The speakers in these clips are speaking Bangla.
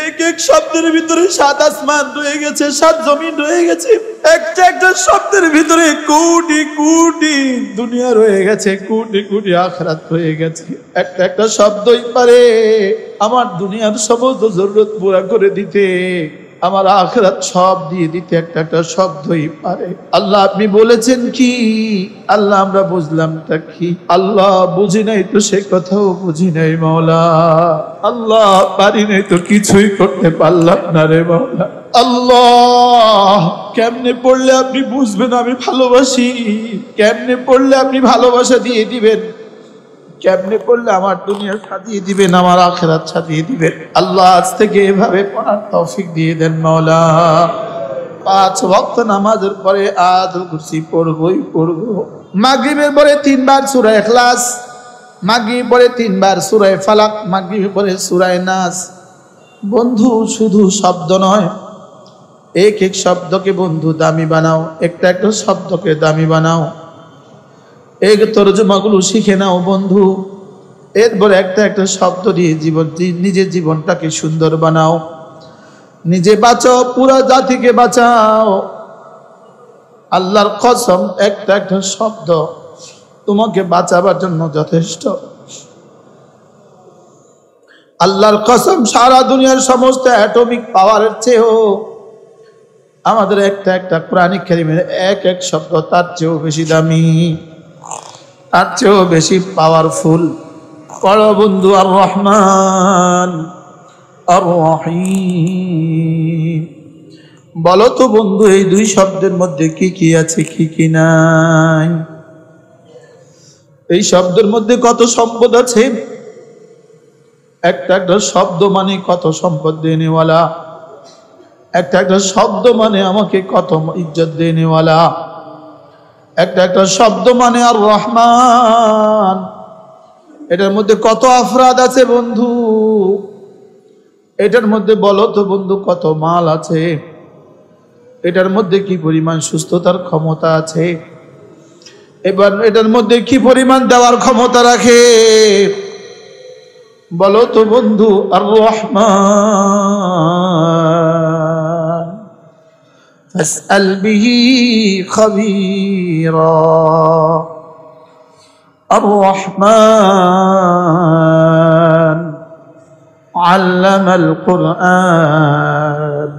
এক এক শব্দের ভিতরে 7 আসমান রয়ে গেছে, 7 জমিন রয়ে গেছে। একটা একটা শব্দের ভিতরে কোটি কোটি দুনিয়া রয়ে গেছে, কোটি কোটি আখিরাত রয়ে গেছে। একটা একটা শব্দই পারে আমার দুনিয়ার সমস্ত জরুরত পুরা করে দিতে, আমার আখিরাত সব দিয়ে দিতে। একটা একটা শব্দই পারে। আল্লাহ আপনি বলেছেন কি? আল্লাহ আমরা বুঝলামটা কি? আল্লাহ বুঝি নাই তো সে কথাও বুঝি নাই মাওলা। আল্লাহ পারি নাই তো কিছুই করতে পারলাম না রে মাওলা। আল্লাহ কেমনে পড়লে আপনি বুঝবেন আমি ভালোবাসি? কেমনে পড়লে আপনি ভালোবাসা দিয়ে দিবেন? কেমনে পড়লে আমার দুনিয়া সাজিয়ে দিবেন, আমার আখিরাত সাজিয়ে দিবেন? আল্লাহ আজ থেকে এভাবে পড়ার তৌফিক দিয়ে দেন মাওলা। 5 ওয়াক্ত নামাজের পরে আয়াতুল কুরসি পড়বই পড়বো। মাগরিবের পরে 3 বার সূরা ইখলাস, মাগরিবের পরে 3 বার সূরা ফালাক, মাগরিবের পরে সূরা নাস। বন্ধু শুধু শব্দ নয়, এক এক শব্দকে বন্ধু দামি বানাও, একটা একটা শব্দকে দামি বানাও। এই তরজমাগুলো শিখে নাও বন্ধু। এরপরে একটা একটা শব্দ দিয়ে নিজের জীবনটাকে সুন্দর বানাও। নিজে বাঁচাও, পুরো জাতিকে বাঁচাও। আল্লাহর কসম একটা একটা শব্দ তোমাকে বাঁচাবার জন্য যথেষ্ট। আল্লাহর কসম সারা দুনিয়ার সমস্ত অ্যাটমিক পাওয়ারের চেয়েও আমাদের একটা একটা কোরআনিক কারিমের এক এক শব্দ তার চেয়েও বেশি দামি, তার চেয়েও বেশি পাওয়ারফুল। পড়ো বন্ধু, আর রহমান আর রহিম। বলো তো বন্ধু এই 2 শব্দের মধ্যে কি কি আছে, কি কি নাই? এই শব্দের মধ্যে কত সম্পদ আছে। একটা একটা শব্দ মানে কত সম্পদ দেনেওয়ালা, একটা একটা শব্দ মানে আমাকে কত ইজ্জত দেনেওয়ালা, একটা একটা শব্দ মানে আর রহমান। এটার মধ্যে কত আফরাদ আছে বন্ধু। এটার মধ্যে বলো তো বন্ধু কত মাল আছে। এটার মধ্যে কি পরিমাণ সুস্থতার ক্ষমতা আছে। এবার এটার মধ্যে কি পরিমাণ দেওয়ার ক্ষমতা রাখে বলো তো বন্ধু। আর রহমান ফাসআল বিহি খাবীরা। আর রহমান আল্লামাল কুরআন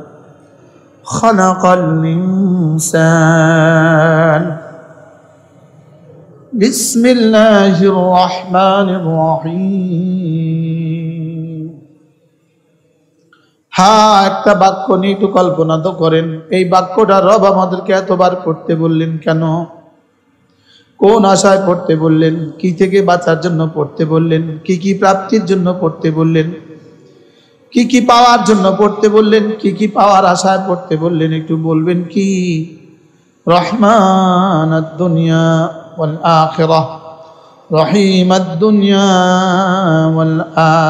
খালাকাল ইনসান। বিসমিল্লাহির রহমানির রহিম। হ্যাঁ, একটা বাক্য নিয়ে একটু কল্পনা তো করেন। এই বাক্যটা রব আমাদেরকে এতবার পড়তে বললেন কেন? কোন আশায় পড়তে বললেন? কি থেকে বাঁচার জন্য পড়তে বললেন? কি কি প্রাপ্তির জন্য পড়তে বললেন? কি কি পাওয়ার জন্য পড়তে বললেন? কি কি পাওয়ার আশায় পড়তে বললেন? একটু বলবেন কি? রহমান আদ-দুনিয়া ওয়াল আখিরাহ, রহিম আদ-দুনিয়া ওয়াল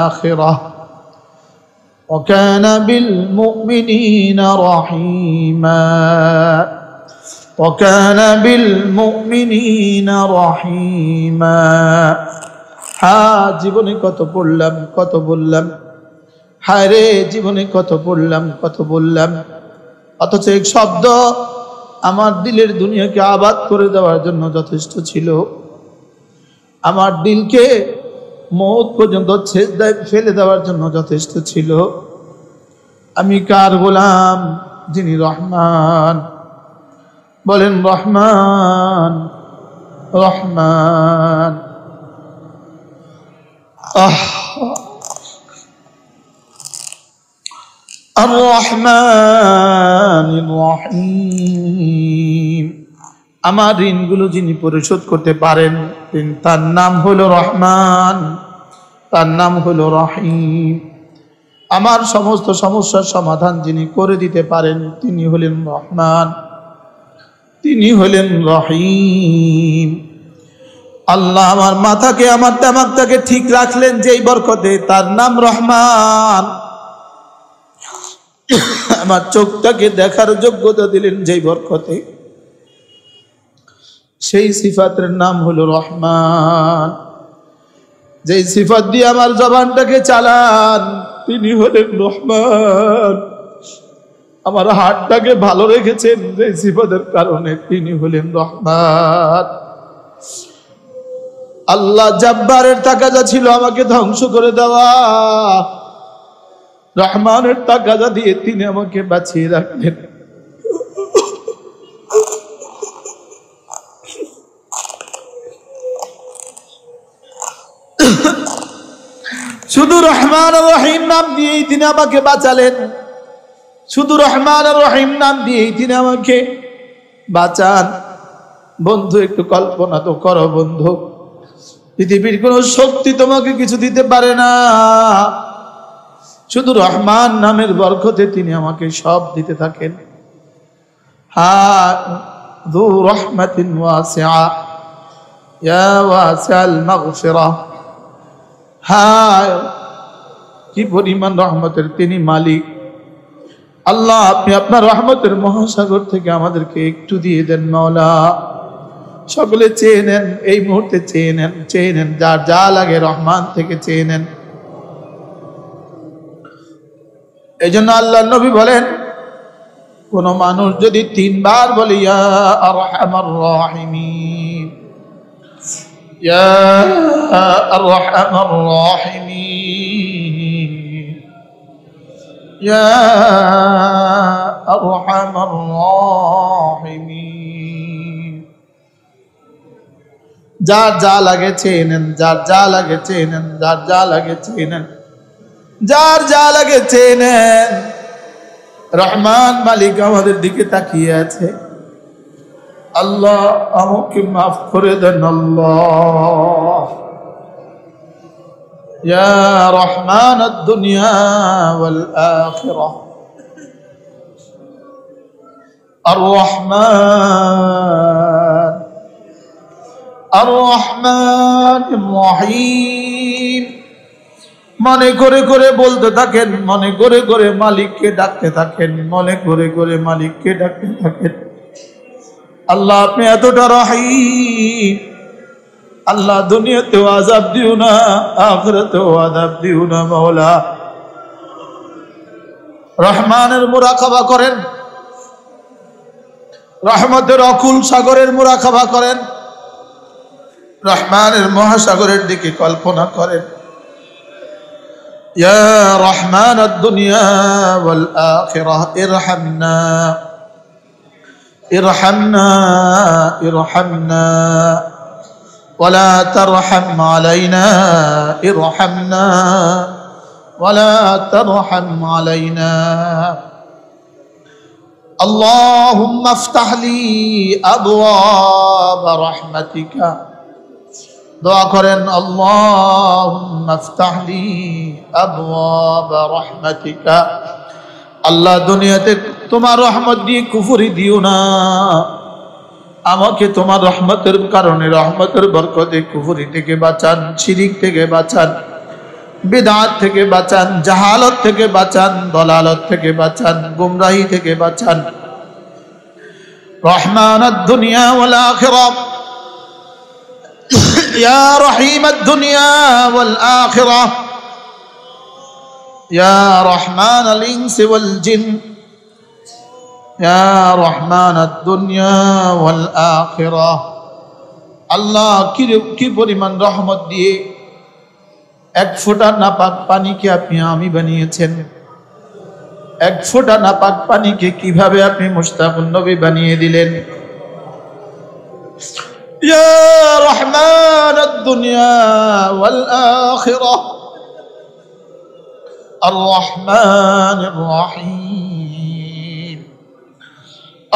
আখিরাহ, ওয়া কানা বিল মুমিনিনা রহিমা, ওয়া কানা বিল মুমিনিনা রহিমা। হ্যাঁ, জীবনে কত পড়লাম, কত বললাম। হায় রে, জীবনে কত পড়লাম, কত বললাম, অথচ এক শব্দ আমার দিলের দুনিয়াকে আবাদ করে দেওয়ার জন্য যথেষ্ট ছিল। আমার দিলকে মওত পর্যন্ত ছেদদায় ফেলে দেওয়ার জন্য যথেষ্ট ছিল। আমি কার গোলাম? যিনি রহমান। বলেন রহমান, রহমান। আর রহমানির রহিম। আমার ঋণগুলো যিনি পরিশোধ করতে পারেন তার নাম হলো রহমান, তার নাম হলো রহিম। আমার সমস্ত সমস্যার সমাধান যিনি করে দিতে পারেন তিনি হলেন রহমান, তিনি হলেন রহিম। আল্লাহ আমার মাথাকে, আমার দিমাগটাকে ঠিক রাখলেন যেই বরকতে, তার নাম রহমান। আমার চোখটাকে দেখার যোগ্যতা দিলেন যেই বরকতে, সেই সিফাতের নাম হলো রহমান। যেই সিফাত দিয়ে আমার জবানটাকে চালান, তিনি হলেন রহমান। আমার হাতটাকে ভালো রেখেছেন যে সিফাতের কারণে, তিনি হলেন রহমান। আল্লাহ জব্বারের তাকাজা ছিল আমাকে ধ্বংস করে দেওয়া, রহমানের তাকাজা দিয়ে তিনি আমাকে বাঁচিয়ে রাখলেন। শুধু রহমান আর রহিম নাম দিয়েই তিনি আমাকে বাঁচালেন, শুধু রহমান আর রহিম নাম দিয়েই তিনি আমাকে বাঁচান। বন্ধু একটু কল্পনা তো করো বন্ধু, পৃথিবীর কোন শক্তি তোমাকে কিছু দিতে পারে না, শুধু রহমান নামের বরকতে তিনি আমাকে সব দিতে থাকেন। হ্যাঁ, যু রাহমাতিন ওয়াসিআ ইয়া ওয়াসিআল মাগফিরা। হ্যাঁ, কি পরিমাণ রহমতের তিনি মালিক। আল্লাহ, আপনি আপনার রহমতের মহাসাগর থেকে আমাদেরকে একটু দিয়ে দেন মাওলা। সকলে চেয়ে নেন, এই মুহূর্তে চেয়ে নেন, চেয়ে নেন, যার যা লাগে রহমান থেকে চেয়ে নেন। এই জন্য আল্লাহ নবী বলেন, কোন মানুষ যদি 3 বার বলে ইয়া আরহামার রাহিমিন, ইয়া আরহামার রাহিমিন, ইয়া আরহামার রাহিমিন, যার যা লাগে চেয়ে নেন, যার যা লাগে চেয়ে নেন, যার যা লাগে চেয়ে নেন, যার যা লাগে চেয়ে নেন। রহমান মালিক আমাদের দিকে তাকিয়ে আছে। আল্লাহ, আমাকে মাফ করে দেন আল্লাহ। ইয়া রহমান আদ-দুনিয়া ওয়াল আখিরাহ, আর-রহমান আর-রহমানির রহিম। মনে করে করে বলতে থাকেন, মনে করে করে মালিককে ডাকতে থাকেন, মনে করে করে মালিককে ডাকতে থাকেন। আল্লাহ, আপনি এতটা রহিম। আল্লাহ, দুনিয়াতেও আযাব দিও না, আখিরাতেও আযাব দিও না মাওলা। রহমানের মুরাকাবা করেন, রহমতের অকুল সাগরের মুরাকাবা করেন, রহমানের মহাসাগরের দিকে কল্পনা করেন। ইয়া রহমান আদ-দুনিয়া ওয়াল আখিরাহ ইরহামনা ইরহামনা ইরহামনা ওয়ালা তারহাম আলাইনা ইরহামনা ওয়ালা তারহাম আলাইনা। আল্লাহুম্মা ইফতাহ লি আবওয়াব রাহমাতিকা। দোয়া করেন, আল্লাহুম্মা ইফতাহ লি আবওয়াব রাহমাতিকা। আল্লাহ, দুনিয়াতে তোমার রহমত দিয়ে কুফরি দিও না, আমাকে তোমার রহমতের কারণে, রহমতের বরকতে কুফরি থেকে বাঁচান, শিরিক থেকে বাঁচান, বিদআত থেকে বাঁচান, জাহালত থেকে বাঁচান, দলালত থেকে বাঁচান, গুমরাহি থেকে বাঁচান। রহমান আদ-দুনিয়া ওয়াল আখিরাহ, ইয়া রহিম আদ-দুনিয়া ওয়াল আখিরাহ, ইয়া রহমান আল-ইনসি ওয়াল জিন, ইয়া রহমান আদ-দুনিয়া ওয়াল আখিরাহ। আল্লাহ, কি পরিমাণ রহমত দিয়ে এক ফোঁটা নাপাক পানিকে আপনি আমি বানিয়েছেন। এক ফোঁটা নাপাক পানিকে কিভাবে আপনি মুশতাকুন নবী বানিয়ে দিলেন। ইয়া রহমান আদ-দুনিয়া ওয়াল আখিরাহ, আর-রহমানির রহিম,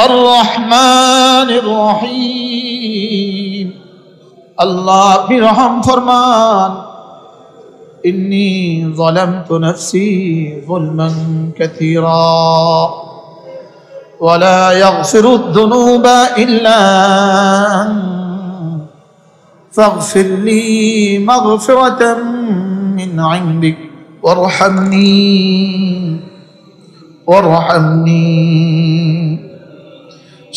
আর-রহমানির রহিম। আল্লাহ, আপনি রহম ফরমান। ইন্নী যালামতু নাফসি যুলমান কাসীরা ওয়া লা ইয়াগফিরুদ যুনুবা ইল্লা ফাগফির লি মাগফিরাতাম মিন ইনদিক ওয়ারহামনি ওয়ারহামনি।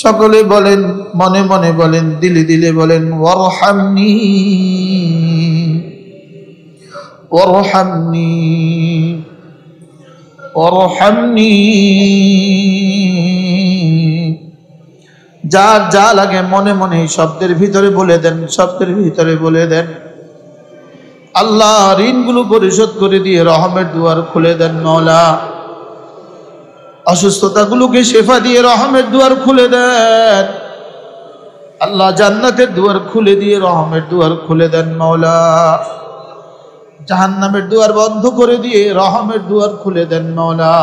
সকলে বলেন, মনে মনে বলেন, দিলে দিলে বলেন, ওয়ারহামনি ওয়ারহামনি ওয়ারহামনি। যার যা লাগে মনে মনে শব্দের ভিতরে বলে দেন, শব্দের ভিতরে বলে দেন। আল্লাহ ঋণগুলো পরিশোধ করে দিয়ে রহমের দুয়ার খুলে দেন মওলা। অসুস্থতাগুলোকে শেফা দিয়ে রহমের দুয়ার খুলে দেন আল্লাহ। জান্নাতের দুয়ার খুলে দিয়ে রহমের দুয়ার খুলে দেন মওলা। জাহান্নামের দুয়ার বন্ধ করে দিয়ে রহমের দুয়ার খুলে দেন মওলা।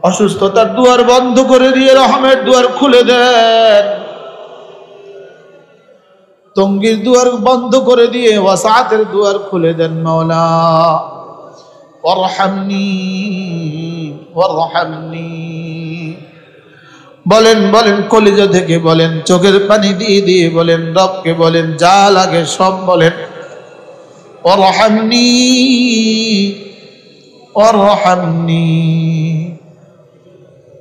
অসুস্থতার দুয়ার বন্ধ করে দিয়ে রহমের দুয়ার খুলে দেন। তঙ্গির দুয়ার বন্ধ করে দিয়ে ওয়াসাতের দুয়ার খুলে দেন মওলা। ওয়ারহামনি ওয়ারহামনি। বলেন বলেন, কলিজা থেকে বলেন, চোখের পানি দিয়ে দিয়ে বলেন, রবকে বলেন, যা লাগে সব বলেন। ওয়ারহামনি ওয়ারহামনি।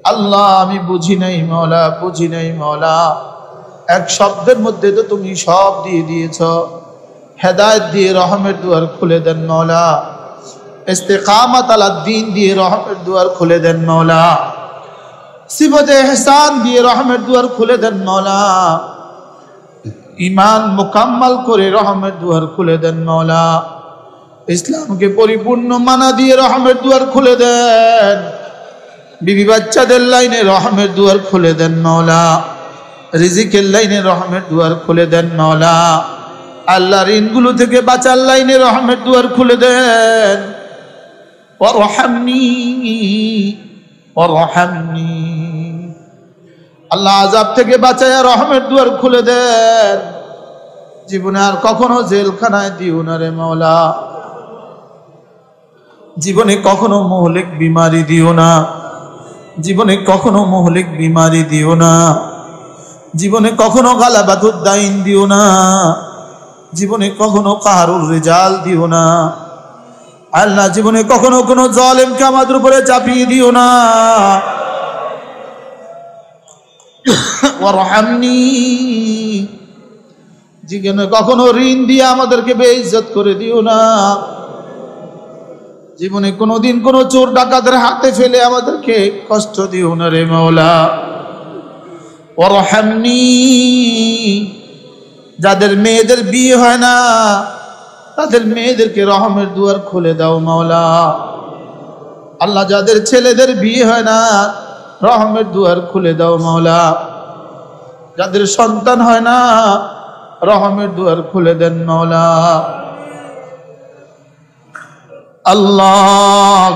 আল্লাহ আমি বুঝি নাই মওলা, বুঝি নাই মওলা। এক শব্দের মধ্যে তো তুমি সব দিয়ে দিয়েছ। হেদায়েত দিয়ে রহমের দুয়ার খুলে দেন মওলা। ইস্তিকামাত আলা দ্বীন দিয়ে রহমের দুয়ার খুলে দেন মওলা। সিফাতে ইহসান দিয়ে রহমের দুয়ার খুলে দেন মওলা। ঈমান মুকাম্মাল করে রহমের দুয়ার খুলে দেন মওলা। ইসলামকে পরিপূর্ণ মানা দিয়ে রহমের দুয়ার খুলে দেন। বিবি বাচ্চাদের লাইনে রহমের দুয়ার খুলে দেন মওলা। রিজিকের লাইনে রহমের দুয়ার খুলে দেন মওলা। আল্লাহর ঋণগুলো থেকে বাঁচার লাইনে রহমের দুয়ার খুলে দেন। ওয়ারহামনি ওয়ারহামনি। আল্লাহ আযাব থেকে বাঁচায়া রহমের দুয়ার খুলে দেন। জীবনে আর কখনো জেলখানায় দিও না রে মওলা। জীবনে কখনো মুহলিক বিমারি দিও না। জীবনে কখনো মুহলিক বিমারি দিও না। জীবনে কখনো গালাবাতুদ দাইন দিও না। জীবনে কখনো কাহারুর রিজাল দিও না। আল্লাহ জীবনে কখনো কোনো জালেমকে আমাদের উপরে চাপিয়ে দিও না। ওয়ারহামনি। জীবনে কখনো ঋণ দিয়ে আমাদেরকে বেইজ্জত করে দিও না। জীবনে কোনোদিন কোনো চোর ডাকাতের হাতে ফেলে আমাদেরকে কষ্ট দিও না রে মওলা। ওয়ারহামনি। যাদের মেয়েদের বিয়ে হয় না তাদের মেয়েদেরকে রহমের দুয়ার খুলে দাও মওলা। আল্লাহ যাদের ছেলেদের বিয়ে হয় না রহমের দুয়ার খুলে দাও মওলা। যাদের সন্তান হয় না রহমের দুয়ার খুলে দেন মওলা। আল্লাহ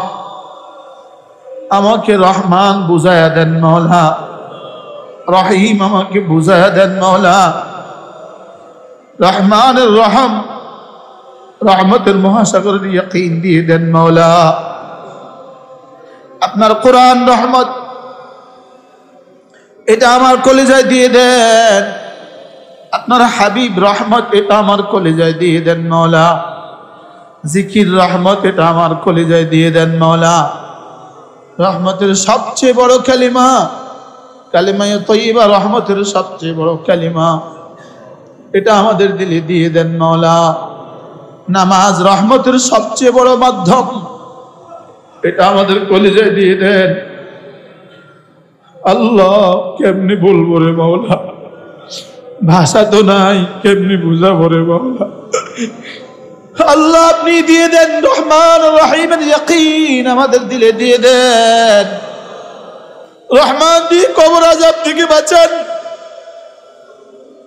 আমাকে রহমান বুঝায়া দেন মওলা। রহিম আমাকে বুঝায়া দেন মওলা। রহমানের রহম রহমতের মহাসাগরের ইয়াকিন দিয়ে দেন মওলা। আপনার কোরআন রহমত এটা আমার কলিজায় দিয়ে দেন। আপনার হাবিব রহমত এটা আমার কলিজায় দিয়ে দেন মওলা। জিকির রহমত এটা আমার কলিজায় দিয়ে দেন মওলা। রহমতের সবচেয়ে বড় কালিমা কালিমায়ে তয়্যিবা, রহমতের সবচেয়ে বড় কালিমা এটা আমাদের দিলে দিয়ে দেন মওলা। নামাজ রহমতের সবচেয়ে বড় মাধ্যম এটা আমাদের কলিজায় দিয়ে দেন। আল্লাহ কেমনি বলবো রে মওলা, ভাষা তো নাই, কেমনি বুঝাবো রে মওলা। আল্লাহ আপনি দিয়ে দেন রহমান রহিমের ইয়াকিন আমাদের দিলে দিয়ে দেন। রহমান দিয়ে কবর আযাব থেকে বাঁচান।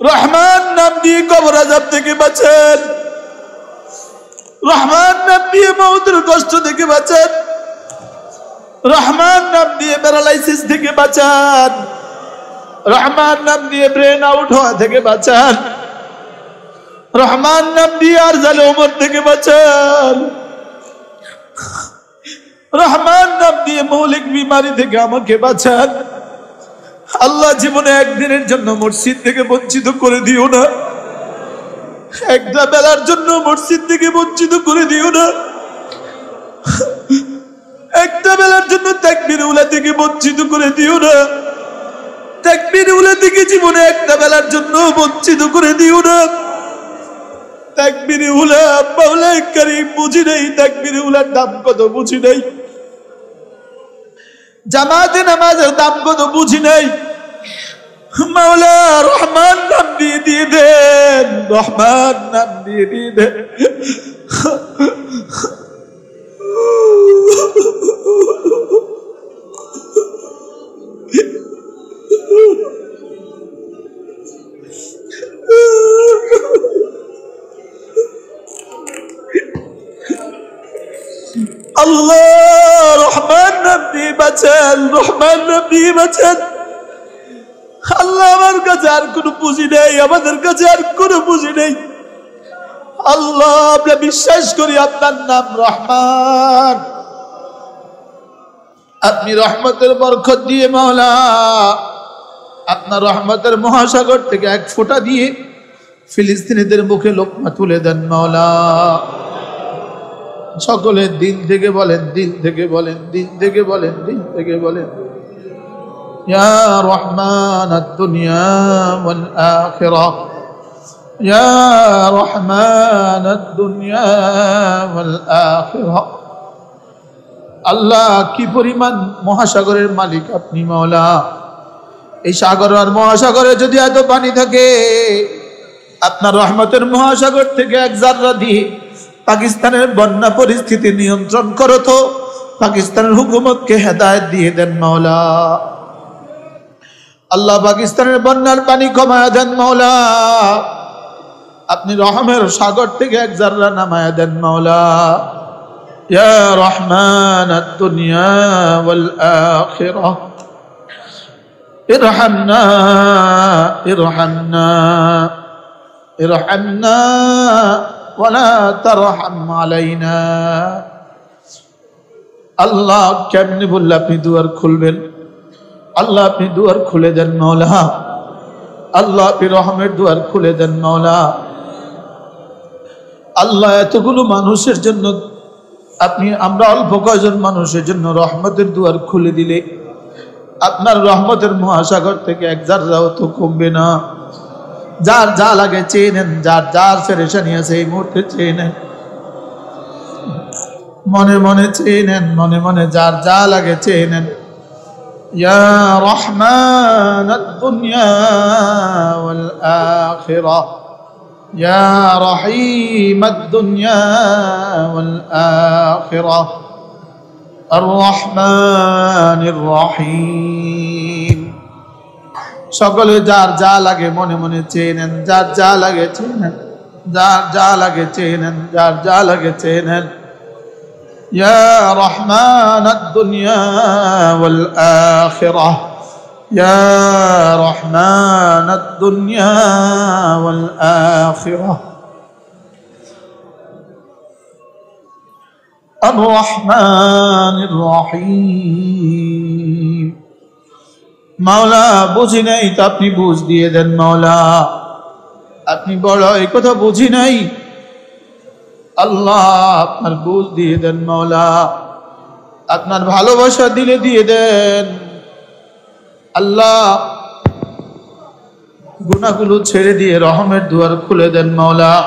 রহমান নাম দিয়ে কবর আযাব থেকে বাঁচান। রহমান নাম দিয়ে মউতের কষ্ট থেকে বাঁচান। রহমান নাম দিয়ে প্যারালাইসিস থেকে বাঁচান। রহমান নাম দিয়ে ব্রেন আউট হওয়া থেকে বাঁচান। রহমান নাম দিয়ে আরজালে ওমর থেকে বাঁচান। রহমান নাম দিয়ে মৌলিক বিমারি থেকে আমাকে বাঁচান। আল্লাহ জীবনে একদিনের জন্য মসজিদ থেকে বঞ্চিত করে দিও না। একটা বেলার জন্য মসজিদ থেকে বঞ্চিত করে দিও না। একটা বেলার জন্য তাকবীর উলা থেকে বঞ্চিত করে দিও না। তাকবীর উলা থেকে জীবনে একটা বেলার জন্য বঞ্চিত করে দিও না। তাকবীর উলা মাওলাই কারীম বুঝি নাই, তাকবীর উলার দাম কত বুঝি নাই। জামাতে নামাজের দাম কত বুঝি নাই, মাওলা রহমান নাম দিয়ে দেন, রহমান নাম দিয়ে দেন। আল্লাহ রহমান নাম দিয়ে বাঁচান, রহমান নাম দিয়ে বাঁচান। আল্লাহ আমার কাছে আর কোনো পুঁজি নেই, আমাদের কাছে আর কোনো পুঁজি নেই। আল্লাহ আমরা বিশ্বাস করি আপনার নাম রহমান। আপনি রহমতের বরকত দিয়ে মাওলা আপনার রহমতের মহাসাগর থেকে এক ফোঁটা দিয়ে ফিলিস্তিনিদের মুখে লোকমা তুলে দেন মাওলা। সকলে দিল থেকে বলেন, দিল থেকে বলেন, দিল থেকে বলেন, দিল থেকে বলেন, ইয়া রহমান আদ-দুনিয়া ওয়াল আখিরাহ, ইয়া রহমান আদ-দুনিয়া ওয়াল আখিরাহ। আল্লাহ কি পরিমাণ মহাসাগরের মালিক আপনি মাওলা। এই সাগর আর মহাসাগরে যদি এত পানি থাকে, আপনার রহমতের মহাসাগর থেকে এক জাররা দিয়ে পাকিস্তানের বন্যা পরিস্থিতি নিয়ন্ত্রণ করো তো, পাকিস্তানের হুকুমতকে হেদায়েত দিয়ে দেন মাওলা। আল্লাহ পাকিস্তানের বন্যার পানি কমায়া দেন মাওলা। আপনি রহমের সাগর থেকে এক জাররা নামায়া দেন মাওলা। ইয়া রহমান আদ-দুনিয়া ওয়াল আখিরাহ, ইরহামনা ইরহামনা ইরহামনা ওয়ালা তারহাম আলাইনা। আল্লাহ কেমনে বললে আপনি দুয়ার খুলবেন? আল্লাহ আপনি দুয়ার খুলে দেন মাওলা। আল্লাহ আপনি রহমের দুয়ার খুলে দেন মাওলা। আল্লাহ এতগুলো মানুষের জন্য আপনি, আমরা অল্প কয়েকজন মানুষের জন্য রহমতের দুয়ার খুলে দিলে আপনার রহমতের মহাসাগর থেকে এক জাররাও তো কমবে না। যার যা লাগে চেয়ে নেন, যার যার পেরেশানি আছে এই মুহূর্তে চেয়ে নেন, মনে মনে চেয়ে নেন, মনে মনে যার যা লাগে চেয়ে নেন। ইয়া রহমান আদ-দুনিয়া ওয়াল আখিরাহ, ইয়া রহিম আদ-দুনিয়া ওয়াল আখিরাহ, আর-রহমানির রহিম। সকলে যার যা লাগে মনে মনে চেয়ে নেন, যার যা লাগে চেয়ে নেন, যার যা লাগে চেয়ে নেন, যার যা লাগে চেয়ে নেন। ইয়া রহমান আদ-দুনিয়া ওয়াল আখিরাহ, ইয়া রহমান আদ-দুনিয়া ওয়াল আখিরাহ, আর-রহমানির রহিম। মাওলা বুঝি নাই তো আপনি বুঝ দিয়ে দেন মাওলা। আপনি বড় এই কথা বুঝি নাই, আল্লাহ আপনার বুঝ দিয়ে দেন মাওলা। আপনার ভালোবাসা দিলে দিয়ে দেন আল্লাহ। গুনাহগুলো ছেড়ে দিয়ে রহমের দুয়ার খুলে দেন মাওলা।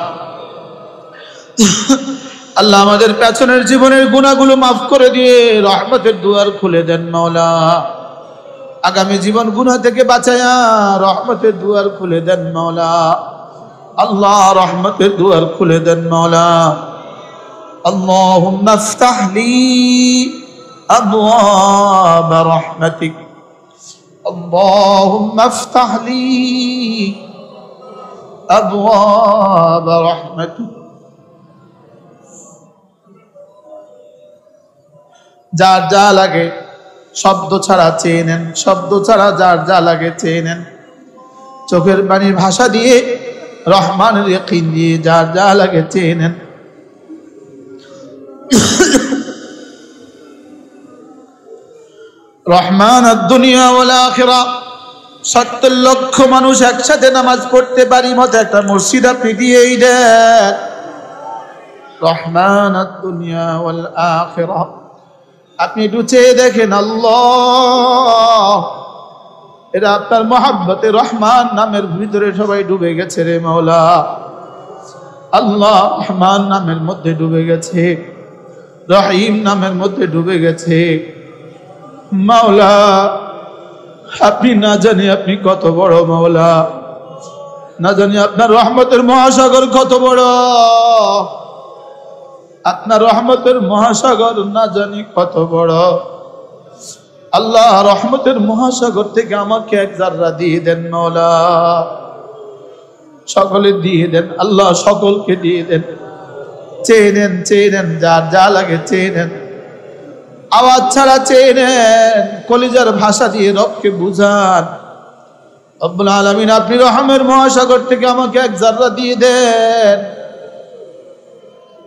আল্লাহ আমাদের পেছনের জীবনের গুনাহগুলো মাফ করে দিয়ে রহমতের দুয়ার খুলে দেন মাওলা। আগামী জীবন গুনাহ থেকে বাঁচায়া রহমতের দুয়ার খুলে দেন মাওলা। আল্লাহ রহমতের দুয়ার খুলে দেন মাওলা। আল্লাহুম্মা ইফতাহ লি আবওয়াব রাহমাতিক, আল্লাহুম্মা ইফতাহ লি আবওয়াব রাহমাতিক। যার যা লাগে শব্দ ছাড়া চেয়ে নেন, শব্দ ছাড়া যার যা লাগে চেয়ে নেন। চোখের পানির ভাষা দিয়ে রহমানের ইয়াকিন দিয়ে যার যা লাগে চেয়ে নেন। রহমান আদ-দুনিয়া ওয়াল আখিরাহ। 70 লক্ষ মানুষ একসাথে নামাজ পড়তে পারি মতো একটা মসজিদ আপনি দিয়েই দেন। রহমান আদ-দুনিয়া ওয়াল আখিরাহ। আপনি একটু চেয়ে দেখেন আল্লাহ, এরা আপনার মহাব্বতে রহমান নামের ভিতরে সবাই ডুবে গেছে রে মাওলা। আল্লাহ রহমান নামের মধ্যে ডুবে গেছে, রহিম নামের মধ্যে ডুবে গেছে। মাওলা আপনি না জানি আপনি কত বড় মাওলা, না জানি আপনার রহমতের মহাসাগর কত বড়, আপনার রহমতের মহাসাগর না জানি কত বড়। আল্লাহ রহমতের মহাসাগর থেকে আমাকে এক জাররা দিয়ে দেন মাওলা, সকলে দিয়ে দেন আল্লাহ, সকলকে দিয়ে দেন। চেয়ে নেন, চেয়ে নেন, যার যা লাগে চেয়ে নেন, আওয়াজ ছাড়া চেয়ে নেন, কলিজার ভাষা দিয়ে রবকে বুঝান। রব্বুল আলামিন আপনি রহমের মহাসাগর থেকে আমাকে এক জাররা দিয়ে দেন,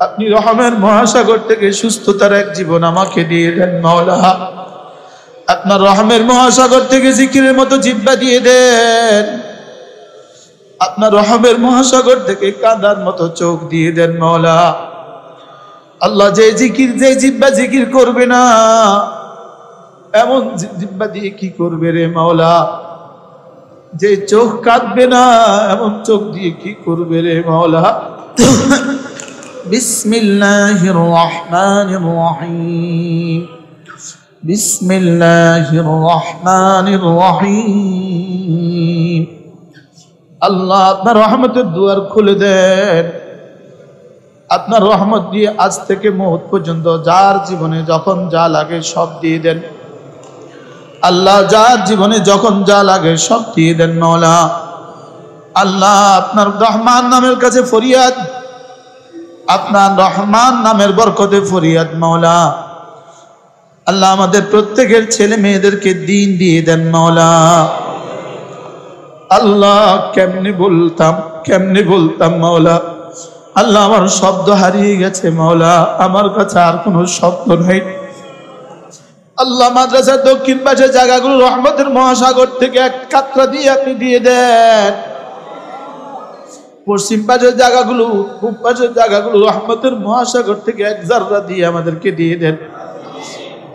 আপনি রহমের মহাসাগর থেকে সুস্থতার এক জীবন আমাকে দিয়ে দেন মাওলা, আপনার রহমের মহাসাগর থেকে জিকিরের মতো জিহ্বা দিয়ে দেন, আপনার রহমের মহাসাগর থেকে কাঁদার মতো চোখ দিয়ে দেন মাওলা। আল্লাহ যে জিহ্বা জিকির করবে না, এমন জিহ্বা দিয়ে কি করবে রে মাওলা? যে চোখ কাঁদবে না, এমন চোখ দিয়ে কি করবে রে মাওলা? বিসমিল্লাহির রহমানির রহিম, বিসমিল্লাহির রহমানির রহিম। আল্লাহ আপনার রহমতের দুয়ার খুলে দেন, আপনার রহমত দিয়ে আজ থেকে মওত পর্যন্ত যার জীবনে যখন যা লাগে সব দিয়ে দেন আল্লাহ, যার জীবনে যখন যা লাগে সব দিয়ে দেন মাওলা। আল্লাহ আপনার রহমান নামের কাছে ফরিয়াদ, আপনার রহমান নামের বরকতে ফরিয়াদ মাওলা। আল্লাহ আমাদের প্রত্যেকের ছেলে মেয়েদেরকে দিন দিয়ে দেন মাওলা। আল্লাহ কেমনে বলতাম মাওলা, আল্লাহ আমার শব্দ হারিয়ে গেছে মাওলা, আমার কাছে আর কোনো শব্দ নেই। আল্লাহ মাদ্রাসার দক্ষিণ পাশের জায়গাগুলো রহমতের মহাসাগর থেকে এক কাতরা দিয়ে আপনি দিয়ে দেন, পশ্চিম পাশের জায়গাগুলো, পূব পাশের জায়গাগুলো রহমতের মহাসাগর থেকে এক জাররা দিয়ে আমাদেরকে দিয়ে দেন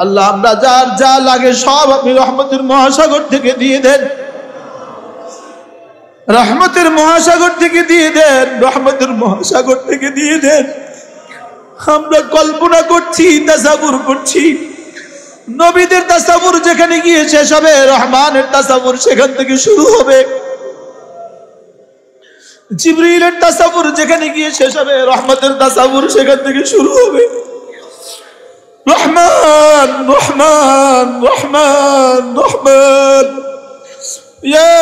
আল্লাহ। আমরা যার যা লাগে সব আপনি রহমতের মহাসাগর থেকে দিয়ে দেন, রহমতের মহাসাগর থেকে দিয়ে দেন, রহমতের মহাসাগর থেকে দিয়ে দেন। আমরা কল্পনা করছি, তাসাবুর করছি, নবীদের তাসাবুর যেখানে গিয়ে শেষ হবে, রহমানের তাসাবুর সেখান থেকে শুরু হবে। জিবরিলের তাসাবুর যেখানে গিয়ে শেষ হবে, রহমতের তাসাবুর সেখান থেকে শুরু হবে। রহমান রহমান রহমান রহমান, ইয়া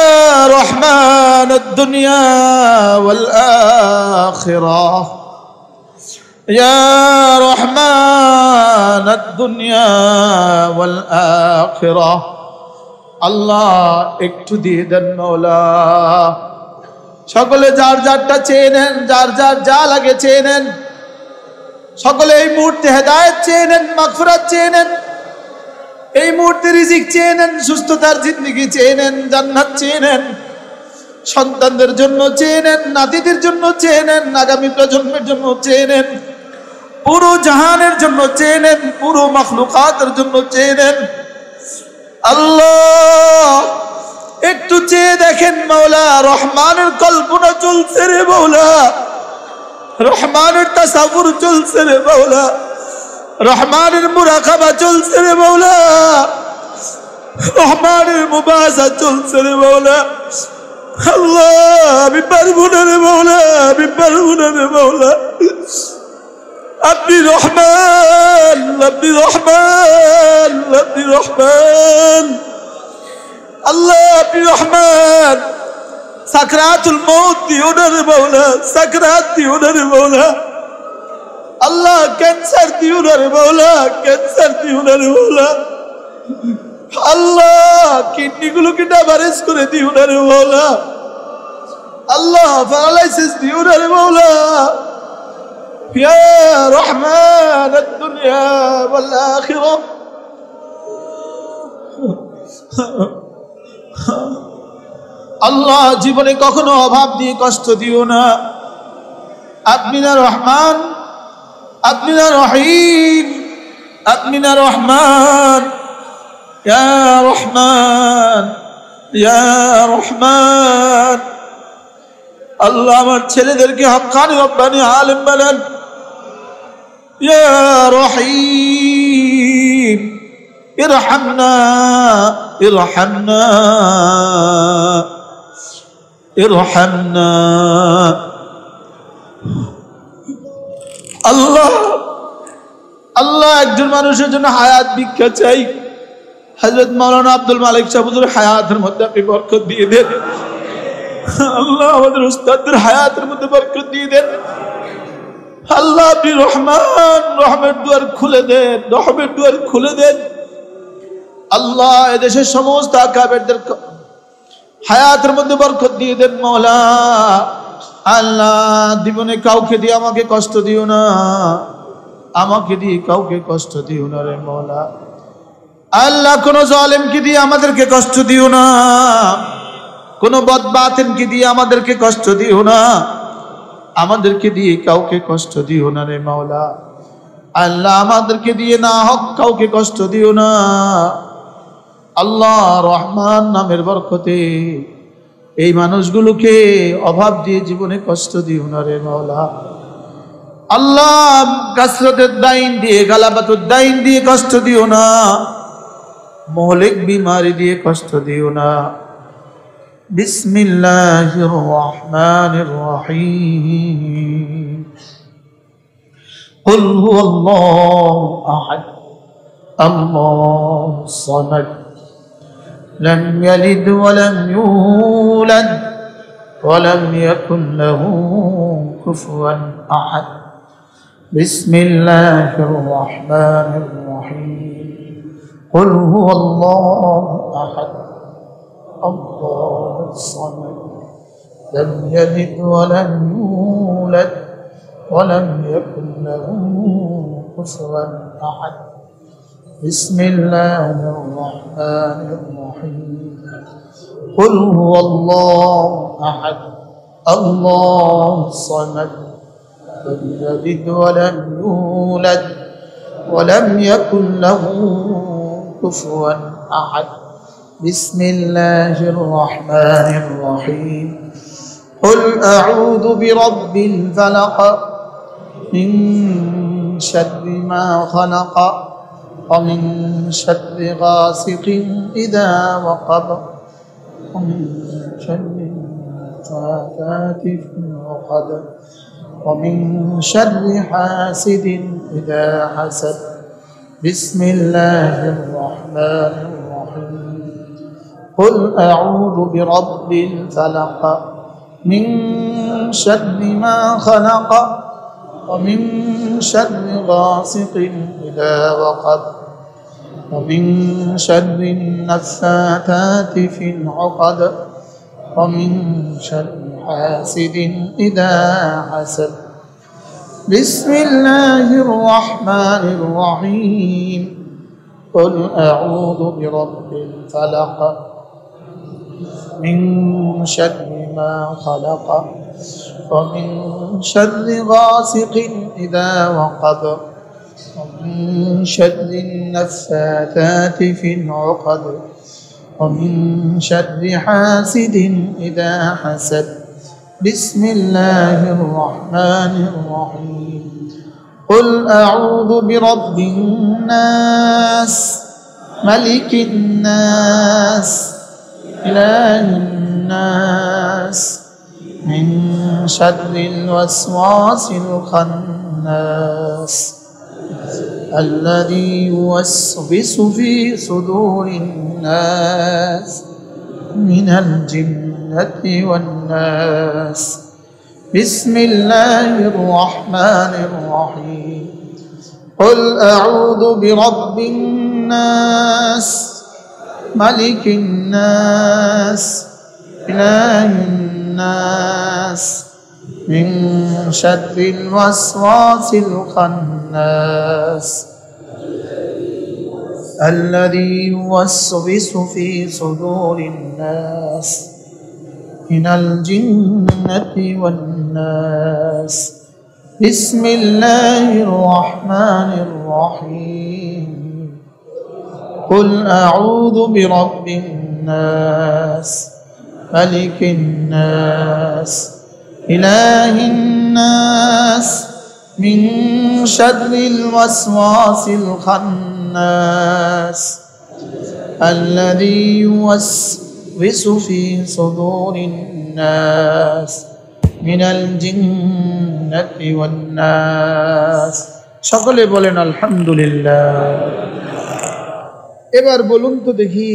রহমান আদ-দুনিয়া ওয়াল আখিরাহ, ইয়া রহমান আদ-দুনিয়া ওয়াল আখিরাহ। আল্লাহ একটু দিয়ে দেন মাওলা, সকলে যার যারটা চেয়ে নেন, যার যার যা লাগে চেয়ে নেন। সকলে এই মুহূর্তে হেদায়েত চেয়ে নেন, মাগফিরাত চেয়ে নেন, এই মুহূর্তে রিজিক চেয়ে নেন, সুস্থতার জিন্দেগি চেয়ে নেন, জান্নাত চেয়ে নেন, সন্তানদের জন্য চেয়ে নেন, নাতিদের জন্য চেয়ে নেন, আগামী প্রজন্মের জন্য চেয়ে নেন, পুরো জাহানের জন্য চেয়ে নেন, পুরো মাখলুকাতের জন্য চেয়ে নেন। আল্লাহ একটু চেয়ে দেখেন মাওলা, রহমানের কল্পনা চলছে রে মাওলা, রহমানের তাসাবুর চলছে রে মাওলা, রহমানের মুরাকাবা চলছে রে মাওলা, রহমানের মুবাসা চলছে রে মাওলা। আল্লাহ আমি পারবো না রে মাওলা, আমি পারবো না রে মাওলা। আপনি রহমান, আপনি রহমান, আপনি রহমান। আল্লাহ আপনি রহমান, সাকরাতুল মউত দিও না রে মাওলা, সাকরাত দিও না রে মাওলা। আল্লাহ ক্যান্সার দিও না রে মাওলা, ক্যান্সার দিও না রে মাওলা। আল্লাহ কিডনিগুলোকে ডায়াবেটিস করে দিও না রে মাওলা। আল্লাহ প্যারালাইসিস দিও না রে মাওলা। ইয়া রহমান আদ-দুনিয়া ওয়াল আখিরাহ। আল্লাহ জীবনে কখনো অভাব দিয়ে কষ্ট দিও না। আপনি না রহমান, আপনি না রহিম, আপনি না রহমান। ইয়া রহমান, ইয়া রহমান। আল্লাহ আমার ছেলেদেরকে হক্কানি রব্বানি আলেম বানান। ইয়া রহিম, ইরহামনা ইরহামনা ইরহামনা। আল্লাহ আল্লাহ একজন মানুষের জন্য হায়াত ভিক্ষা চাই। হযরত মাওলানা আব্দুল মালিক সাহেব হুজুর হায়াতের মধ্যে আপনি বরকত দিয়ে দেন। আল্লাহ আমাদের উস্তাদের হায়াতের মধ্যে বরকত দিয়ে দেন। আল্লাহ আপনি রহমান, রহমের দুয়ার খুলে দেন, রহমের দুয়ার খুলে দেন। আল্লাহ এদেশের সমস্ত আকাবেরদের হায়াতের মধ্যে বরকত দিয়ে দেন মাওলা। আল্লাহ জীবনে কাউকে দিয়ে আমাকে কষ্ট দিও না, আমাকে দিয়ে কাউকে কষ্ট দিও না রে মাওলা। আল্লাহ কোন জালেমকে দিয়ে আমাদেরকে কষ্ট দিও না, কোন বদবাতিনকে দিয়ে আমাদেরকে কষ্ট দিও না, আমাদেরকে দিয়ে কাউকে কষ্ট দিও না রে মাওলা। আল্লাহ আমাদেরকে দিয়ে না হক কাউকে কষ্ট দিও না। আল্লাহ রহমান নামের বরকতে এই মানুষগুলোকে অভাব দিয়ে জীবনে কষ্ট দিও না রে মাওলা। আল্লাহ কাসরতের দাইন দিয়ে, গালাবাতুর দাইন দিয়ে কষ্ট দিও না, মহলিক বিমারি দিয়ে কষ্ট দিও না। বিসমিল্লাহির রহমানির রহিম। কুল হুয়াল্লাহু আহাদ আল্লাহুস সামাদ লাম ইয়ালিদ ওয়া লাম ইউলাদ ওয়া লাম ইয়াকুন লাহু কুফুয়ান আহাদ। বিসমিল্লাহির রহমানির রহিম। কুল হুয়াল্লাহু আহাদ আল্লাহুস সামাদ লাম ইয়ালিদ ওয়া লাম ইউলাদ ওয়া লাম ইয়াকুন লাহু কুফুয়ান আহাদ। বিসমিল্লাহির রহমানির রহিম। কুল হুয়াল্লাহু আহাদ আল্লাহুস সামাদ لم يلد ولم يولد ولم يكن له كفوا أحد. بسم الله الرحمن الرحيم. قل أعوذ برب الفلق من شر ما خلق ومن شر غاسق إذا وقب ومن شر النفاثات في العقد ومن شر حاسد إذا حسد. بسم الله الرحمن الرحيم. قل أعوذ برب الفلق من شر ما خلق ومن شر غاسق إذا وقب ومن شر النفاثات في العقد ومن شر حاسد إذا حسد. بسم الله الرحمن الرحيم. قل أعوذ برب الفلق من شر ما خلق ومن شر غاسق إذا وقب ومن شر النفاثات في العقد ومن شر حاسد إذا حسد. بسم الله الرحمن الرحيم. قل أعوذ برب الناس ملك الناس إله الناس من شر الوسواس الخناس الذي يوسوس في صدور الناس من الجنة والناس. بسم الله الرحمن الرحيم. قل أعوذ برب الناس ملك الناس إله الناس من شر الوسواس الخناس الذي يوسوس في صدور الناس من الجنة والناس. بسم الله الرحمن الرحيم. قل أعوذ برب الناس ملك الناس إله الناس من شر الوسواس الخناس الذي يوسوس في صدور الناس من الجنة والناس সকলে বলেন আলহামদুলিল্লাহ। এবার বলুন তো দেখি,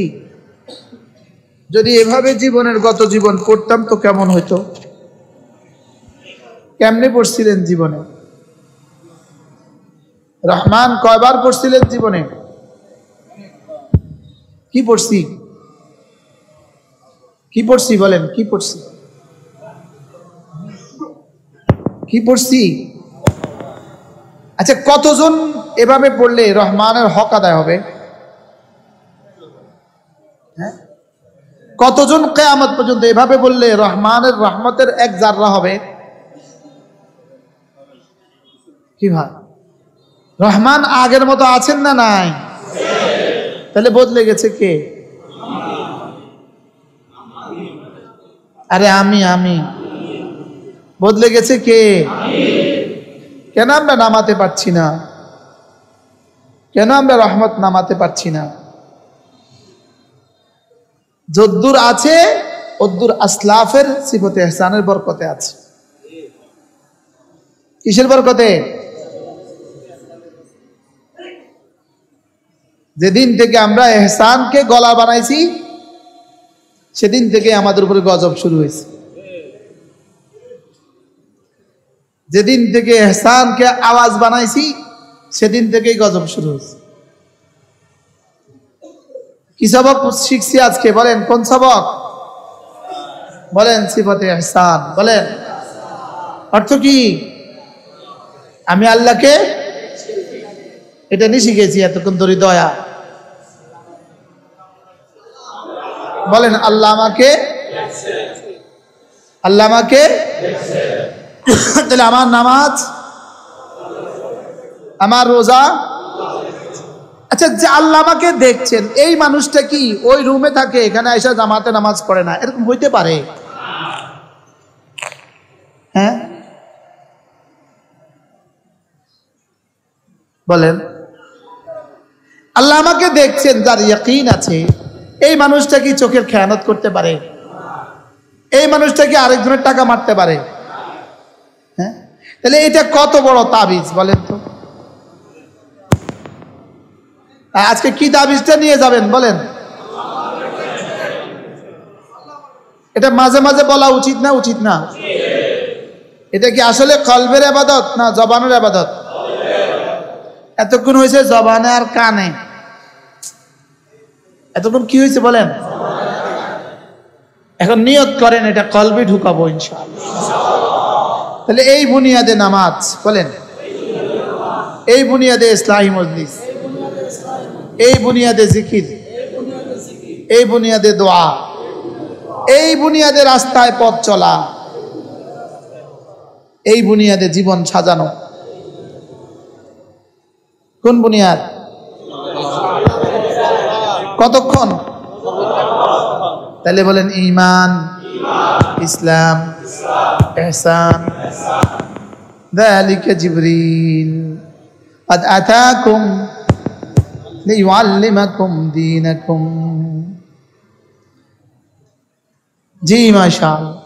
যদি এভাবে জীবনের গত জীবন পড়তাম তো কেমন হইতো? কেমনে পড়ছিলেন জীবনে? রহমান কয়বার পড়ছিলেন জীবনে? কি পড়ছি? কি পড়ছি বলেন, কি পড়ছি? কি পড়ছি? আচ্ছা, কতজন এভাবে পড়লে রহমানের হক আদায় হবে? হ্যাঁ, কতজন কিয়ামত পর্যন্ত এভাবে বললে রহমানের রহমতের এক জাররা হবে? কি ভাই, রহমান আগের মতো আছেন না নাই? তাহলে বদলে গেছে কে? আরে আমি বদলে গেছে কে? কেন আমরা নামাতে পারছি না? কেন আমরা রহমত নামাতে পারছি না? যদ্দুর আছে ওদ্দুর আসলাফের সিফতে ইহসানের বরকতে আছে। কিসের বরকতে? যেদিন থেকে আমরা ইহসানকে গলা বানাইছি সেদিন থেকে আমাদের উপরে গজব শুরু হয়েছে। যেদিন থেকে ইহসানকে আওয়াজ বানাইছি সেদিন থেকেই গজব শুরু হয়েছে। কি সবক শিখছি আজকে বলেন? কোন সবক? বলেন সিফতে ইহসান। বলেন অর্থ কি? আমি আল্লাহকে এটা নিয়ে শিখেছি এতক্ষণ ধরে। দয়া বলেন আল্লাহ আমাকে, আল্লাহ আমাকে। তাহলে আমার নামাজ, আমার রোজা, আচ্ছা যে আল্লাহ আমাকে দেখছেন এই মানুষটা কি ওই রুমে থাকে, এখানে এসে জামাতে নামাজ পড়ে না? এরকম হইতে পারে? হ্যাঁ বলেন। আল্লাহ আমাকে দেখছেন, যার ইয়াকিন আছে, এই মানুষটা কি চোখের খেয়ানত করতে পারে? এই মানুষটা কি আরেকজনের টাকা মারতে পারে? হ্যাঁ, তাহলে এটা কত বড় তাবিজ বলেন তো? আজকে কি তাবিজটা নিয়ে যাবেন বলেন? এটা মাঝে মাঝে বলা উচিত না? উচিত না? এটা কি আসলে কলবের ইবাদত না জবানের ইবাদত? এতক্ষণ হয়েছে জবানে আর কানে, এতক্ষণ কি হয়েছে বলেন? এখন নিয়ত করেন এটা কলবে ঢুকাবো ইনশাআল্লাহ। তাহলে এই বুনিয়াদে নামাজ, বলেন এই বুনিয়াদে ইসলাহি মজলিস, এই বুনিয়াদে জিকির, এই বুনিয়াদে দোয়া, এই বুনিয়াদে রাস্তায় পথ চলা, এই বুনিয়াদে জীবন সাজানো। কোন বুনিয়াদ? কতক্ষণ? তাহলে বলেন ঈমান, ইসলাম, ইহসান। যালিকা জিবরিল قد أتاكم ليعلمكم دينكم। জি মাশাআল্লাহ।